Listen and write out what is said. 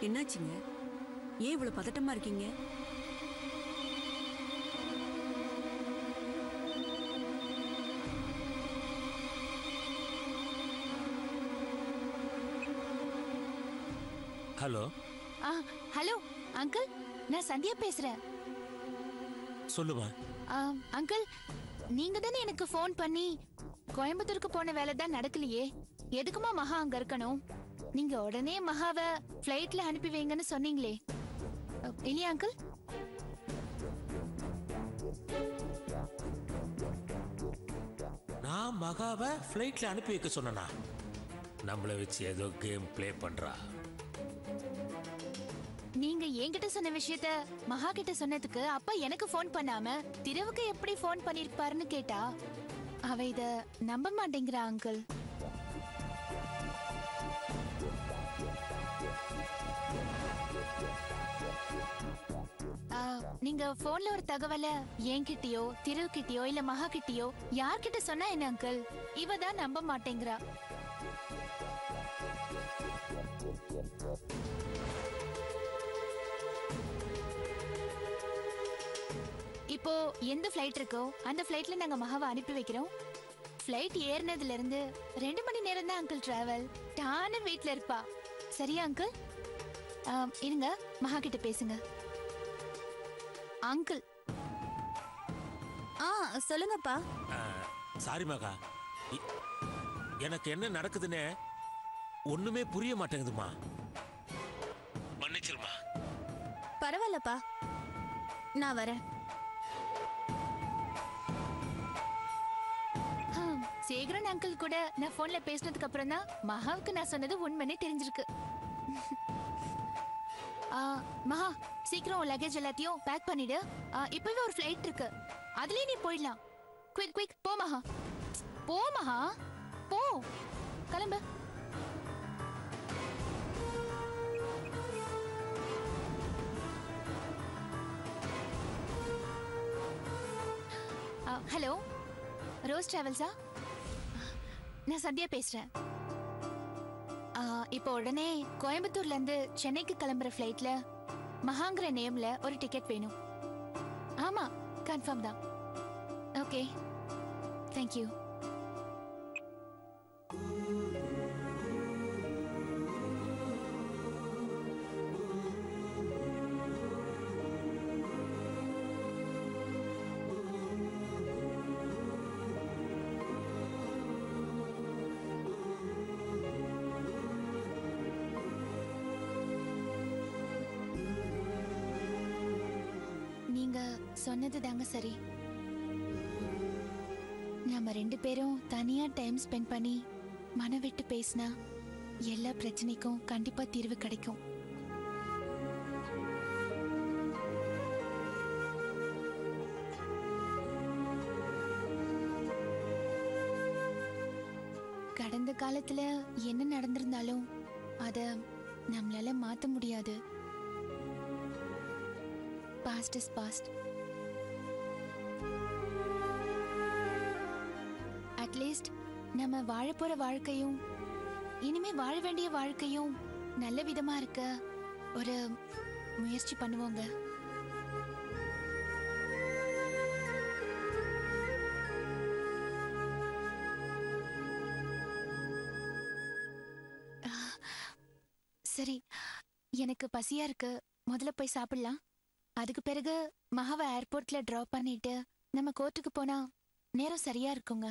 என்னாச்சுங்க? ஏன் இவ்வளவு பதட்டமா இருக்கீங்க? ஹலோ. ஹலோ அங்கிள், நான் சந்தியா பேசுறேன். சொல்லுமா. அங்கிள், நீங்க தானே எனக்கு ஃபோன் பண்ணி கோயம்புத்தூருக்கு போன வேலை தான் நடக்கலையே, எதுக்குமா மகா அங்க இருக்கணும், நீங்க உடனே மகாவை ஃப்ளைட்ல அனுப்பி வைங்கன்னு சொன்னீங்களே, இல்லையா அங்கிள்? நான் மகாவை ஃப்ளைட்ல அனுப்பி வைக்க சொன்னா? நம்மளை வச்சு ஏதோ கேம் பிளே பண்றா. நீங்க என்கிட்ட சொன்ன விஷயத்த மகா கிட்ட சொன்னதுக்கு அப்பா எனக்கு ஃபோன் பண்ணாம திருவுக்கு எப்படி ஃபோன் பண்ணிருப்பாருன்னு கேட்டா அவ இத நம்ப மாட்டேங்கிறா அங்கிள். நீங்க போன்ல ஒரு தகவலை என்கிட்டயோ திருவுக்கிட்டயோ இல்ல மகா கிட்டயோ யார்கிட்ட சொன்னா என்ன அங்கிள், இவ தான் நம்ப மாட்டேங்கிறா. இப்போ எந்த ஃப்ளைட் இருக்கோ அந்த ஃப்ளைட்ல நாங்க மகாவை அனுப்பி வைக்கிறோம். ஃப்ளைட் ஏறினதுல இருந்து 2 மணி நேரம் தான் அங்கிள் டிராவல். டான வீட்ல இருப்பா. சரியா அங்கிள்? இருங்க, மகா கிட்ட பேசுங்க. அங்கிள். சொல்லுங்கப்பா. சாரி மகா, எனக்கு என்ன நடக்குதுன்னு ஒண்ணுமே புரிய மாட்டேங்குதுமா. மன்னிச்சிருமா. பரவாயில்லப்பா, நான் வரேன். சேகரன் அங்கிள் கூட நான் போன்ல பேசினதுக்கு அப்புறம் தான் மகாவுக்கு நான் சொன்னது உண்மைன்னு தெரிஞ்சிருக்கு. மகா, சீக்கிரம் உன் லக்கேஜ் எல்லாத்தையும் பேக் பண்ணிடு. இப்பவே ஒரு ஃப்ளைட் இருக்கு, அதுலயே நீ போயிடலாம். குயிக் குயிக் போ மகா, போ மகா, போ, கிளம்பு. ஹலோ, ரோஸ் டிராவல்ஸா? நான் சந்தியா பேசுறேன். இப்போ உடனே கோயம்புத்தூர்ல இருந்து சென்னைக்கு கிளம்புற ஃப்ளைட்ல மகாங்கிற நேம்ல ஒரு டிக்கெட் வேணும். ஆமா, கன்ஃபார்ம் தான். Okay, thank you. சொன்னது தாங்க சரி. நாம 2 பேரும் தனியா டைம் ஸ்பெண்ட் பண்ணி மன விட்டு பேசினா எல்லா பிரச்சனைக்கும் கண்டிப்பா தீர்வு கிடைக்கும். கடந்த காலத்துல என்ன நடந்திருந்தாலும் அத நம்மளால மாத்த முடியாது. Past is past. அட்லீஸ்ட் நம்ம வாழ போற வாழ்க்கையும் இனிமே வாழ வேண்டிய வாழ்க்கையும் நல்ல விதமா இருக்க ஒரு முயற்சி பண்ணுவோங்க. சரி, எனக்கு பசியா இருக்கு, முதல்ல போய் சாப்பிடலாம். அதுக்கு பிறகு மகாவை ஏர்போர்ட்ல டிராப் பண்ணிட்டு நம்ம கோர்ட்டுக்கு போனா நேரம் சரியா இருக்குங்க.